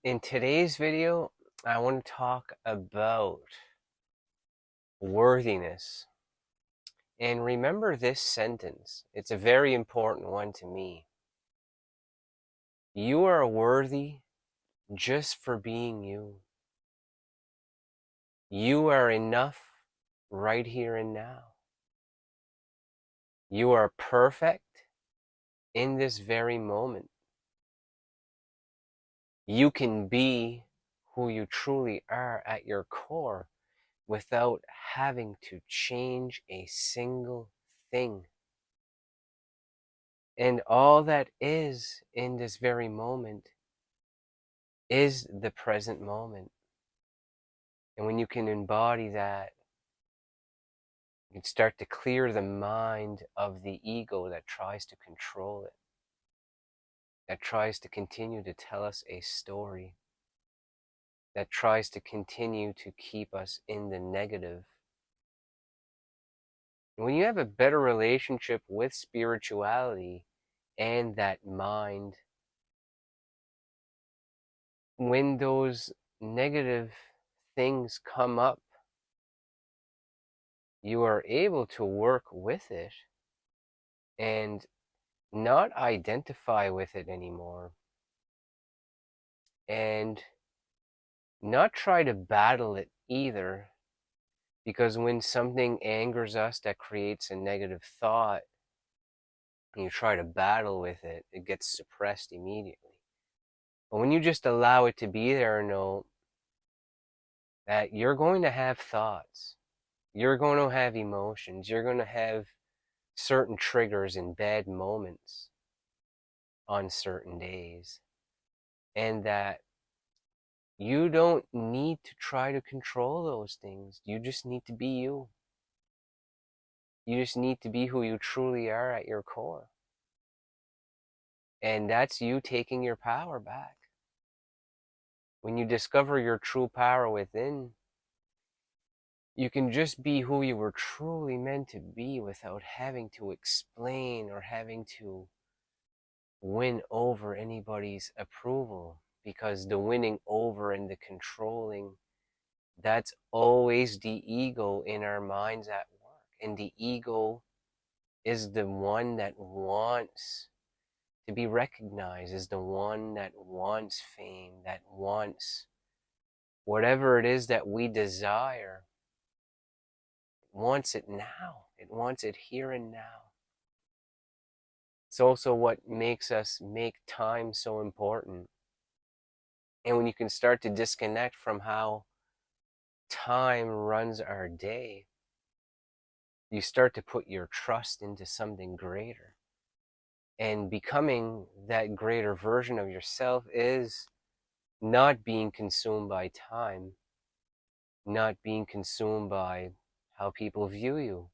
In today's video, I want to talk about worthiness. And remember this sentence. It's a very important one to me. You are worthy just for being you. You are enough right here and now. You are perfect in this very moment. You can be who you truly are at your core without having to change a single thing. And all that is in this very moment is the present moment. And when you can embody that, you can start to clear the mind of the ego that tries to control it, that tries to continue to tell us a story, that tries to continue to keep us in the negative. And when you have a better relationship with spirituality and that mind, when those negative things come up, you are able to work with it and not identify with it anymore and not try to battle it either, because when something angers us that creates a negative thought and you try to battle with it, it gets suppressed immediately. But when you just allow it to be there and know that you're going to have thoughts, you're going to have emotions, you're going to have certain triggers and bad moments on certain days, and that you don't need to try to control those things. You just need to be you. You just need to be who you truly are at your core. And that's you taking your power back. When you discover your true power within, you can just be who you were truly meant to be without having to explain or having to win over anybody's approval. Because the winning over and the controlling, that's always the ego in our minds at work. And the ego is the one that wants to be recognized, is the one that wants fame, that wants whatever it is that we desire. It wants it now. It wants it here and now. It's also what makes us make time so important. And when you can start to disconnect from how time runs our day, you start to put your trust into something greater. And becoming that greater version of yourself is not being consumed by time, not being consumed by how people view you,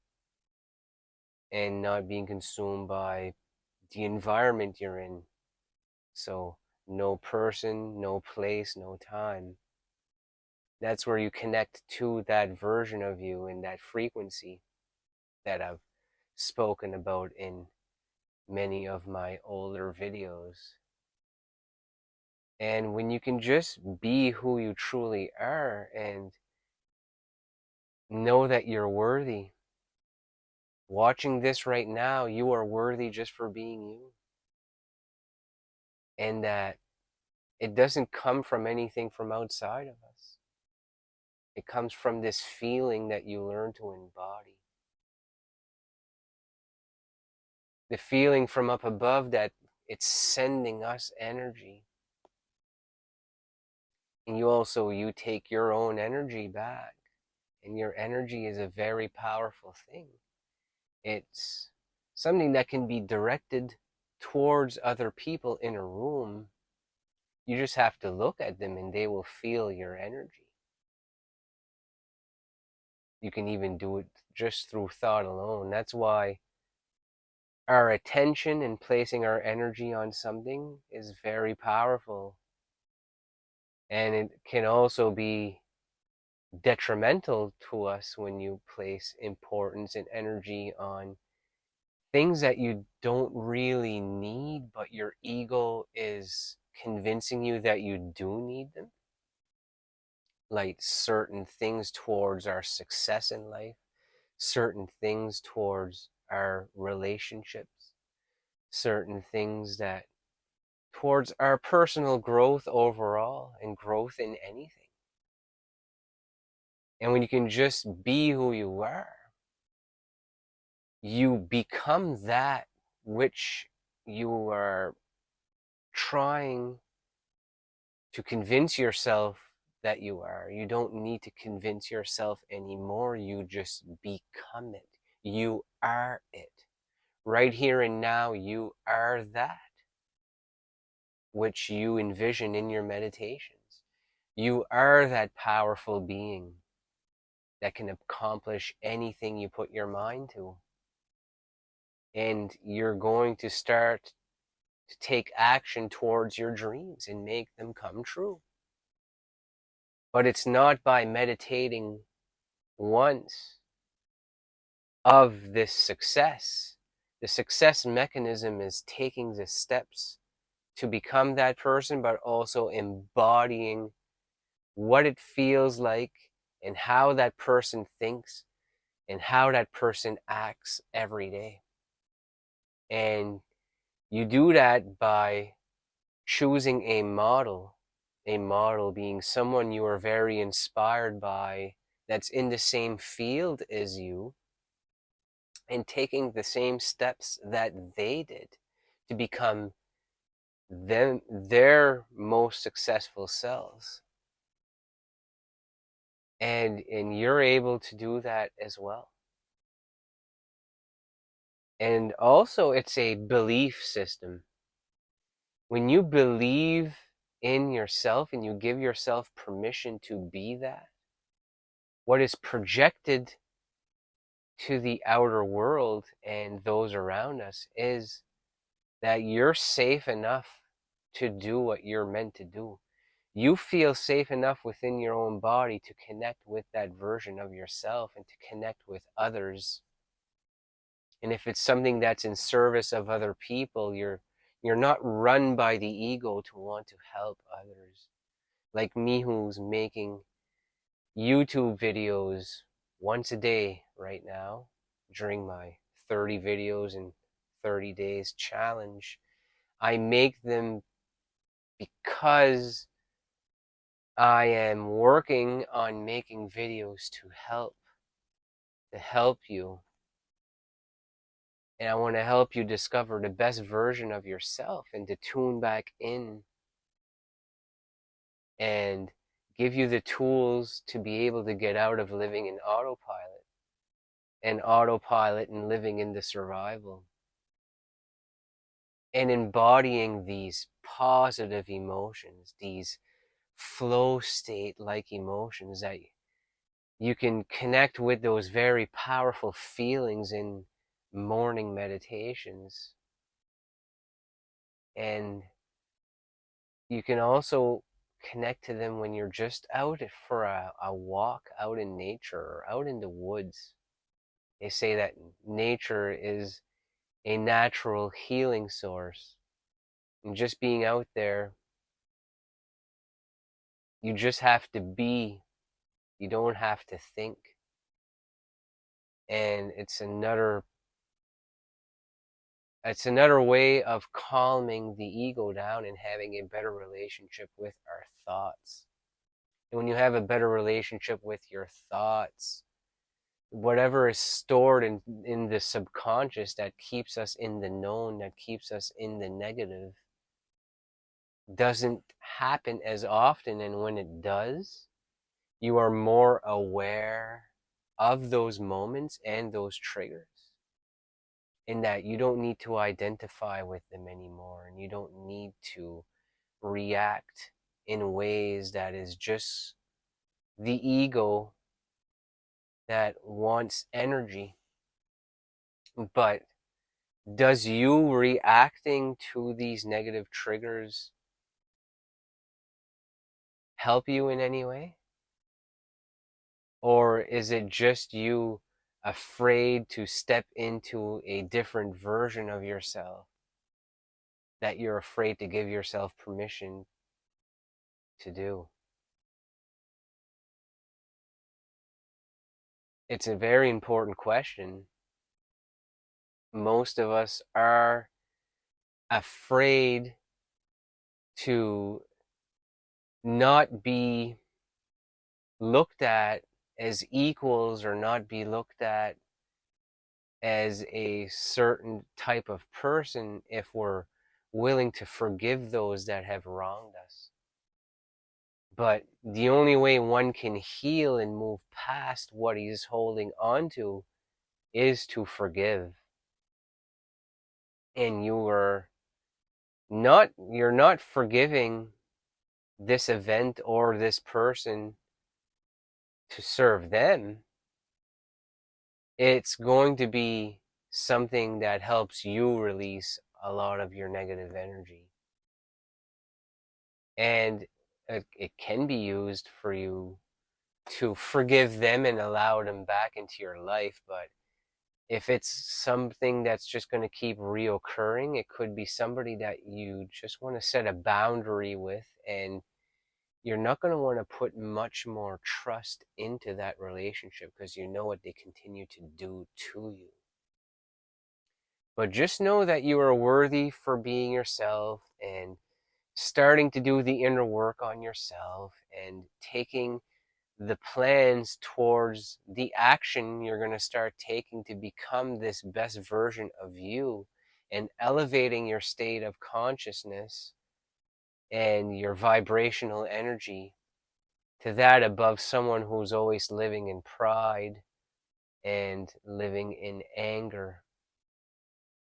and not being consumed by the environment you're in. So, no person, no place, no time. That's where you connect to that version of you and that frequency that I've spoken about in many of my older videos. And when you can just be who you truly are and know that you're worthy, watching this right now, you are worthy just for being you. And that it doesn't come from anything from outside of us. It comes from this feeling that you learn to embody. The feeling from up above that it's sending us energy. And you take your own energy back. And your energy is a very powerful thing. It's something that can be directed towards other people in a room. You just have to look at them and they will feel your energy. You can even do it just through thought alone. That's why our attention and placing our energy on something is very powerful. And it can also be detrimental to us when you place importance and energy on things that you don't really need, but your ego is convincing you that you do need them, like certain things towards our success in life, certain things towards our relationships, certain things that towards our personal growth overall and growth in anything. And when you can just be who you are, you become that which you are trying to convince yourself that you are. You don't need to convince yourself anymore. You just become it. You are it. Right here and now, you are that which you envision in your meditations. You are that powerful being that can accomplish anything you put your mind to. And you're going to start to take action towards your dreams and make them come true. But it's not by meditating once of this success. The success mechanism is taking the steps to become that person, but also embodying what it feels like and how that person thinks and how that person acts every day. And you do that by choosing a model being someone you are very inspired by, that's in the same field as you, and taking the same steps that they did to become their most successful selves. And you're able to do that as well. And also, it's a belief system. When you believe in yourself and you give yourself permission to be that, what is projected to the outer world and those around us is that you're safe enough to do what you're meant to do. You feel safe enough within your own body to connect with that version of yourself and to connect with others. And if it's something that's in service of other people, you're not run by the ego to want to help others. Like me, who's making YouTube videos once a day right now during my 30 videos in 30 days challenge. I make them because I am working on making videos to help you. And I want to help you discover the best version of yourself and to tune back in and give you the tools to be able to get out of living in autopilot and living in the survival, and embodying these positive emotions, these flow state like emotions that you can connect with, those very powerful feelings in morning meditations. And you can also connect to them when you're just out for a walk out in nature or out in the woods. They say that nature is a natural healing source. And just being out there, you just have to be. You don't have to think. And it's another way of calming the ego down and having a better relationship with our thoughts. And when you have a better relationship with your thoughts, whatever is stored in the subconscious that keeps us in the known, that keeps us in the negative, doesn't happen as often. And when it does, you are more aware of those moments and those triggers, in that you don't need to identify with them anymore, and you don't need to react in ways that is just the ego that wants energy. But does you reacting to these negative triggers help you in any way? Or is it just you afraid to step into a different version of yourself that you're afraid to give yourself permission to do? It's a very important question. Most of us are afraid to not be looked at as equals, or not be looked at as a certain type of person if we're willing to forgive those that have wronged us. But the only way one can heal and move past what he's holding on to is to forgive. And you're not forgiving this event or this person to serve them. It's going to be something that helps you release a lot of your negative energy. And it can be used for you to forgive them and allow them back into your life. But if it's something that's just going to keep reoccurring, it could be somebody that you just want to set a boundary with, and you're not going to want to put much more trust into that relationship because you know what they continue to do to you. But just know that you are worthy for being yourself, and starting to do the inner work on yourself, and taking the plans towards the action you're going to start taking to become this best version of you, and elevating your state of consciousness and your vibrational energy to that above someone who's always living in pride and living in anger,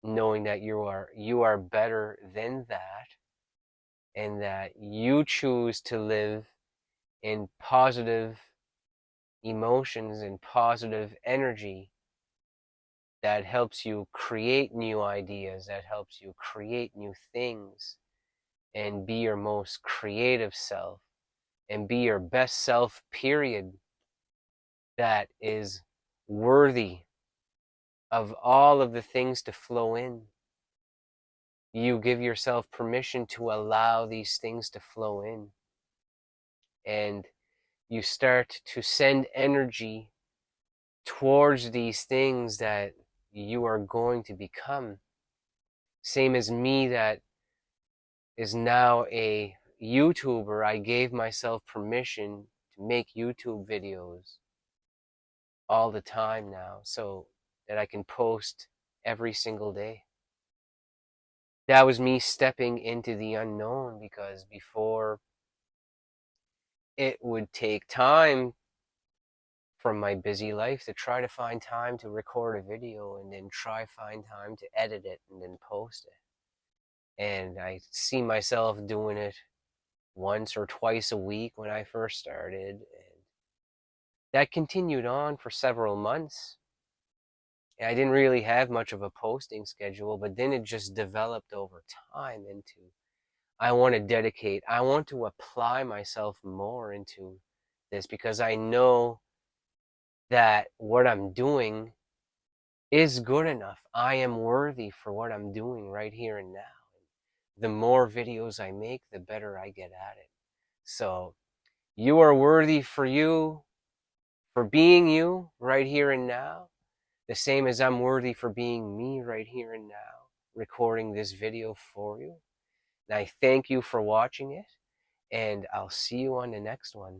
knowing that you are better than that, and that you choose to live in positive emotions and positive energy that helps you create new ideas, that helps you create new things, and be your most creative self, and be your best self, period, that is worthy of all of the things to flow in. You give yourself permission to allow these things to flow in, and you start to send energy towards these things that you are going to become. Same as me, that is now a YouTuber. I gave myself permission to make YouTube videos all the time now, so that I can post every single day. That was me stepping into the unknown, because before, it would take time from my busy life to try to find time to record a video, and then try find time to edit it and then post it. And I see myself doing it once or twice a week when I first started, and that continued on for several months. And I didn't really have much of a posting schedule, but then it just developed over time into, I want to apply myself more into this, because I know that what I'm doing is good enough. I am worthy for what I'm doing right here and now. The more videos I make, the better I get at it. So you are worthy for being you right here and now, the same as I'm worthy for being me right here and now, recording this video for you. And I thank you for watching it, and I'll see you on the next one.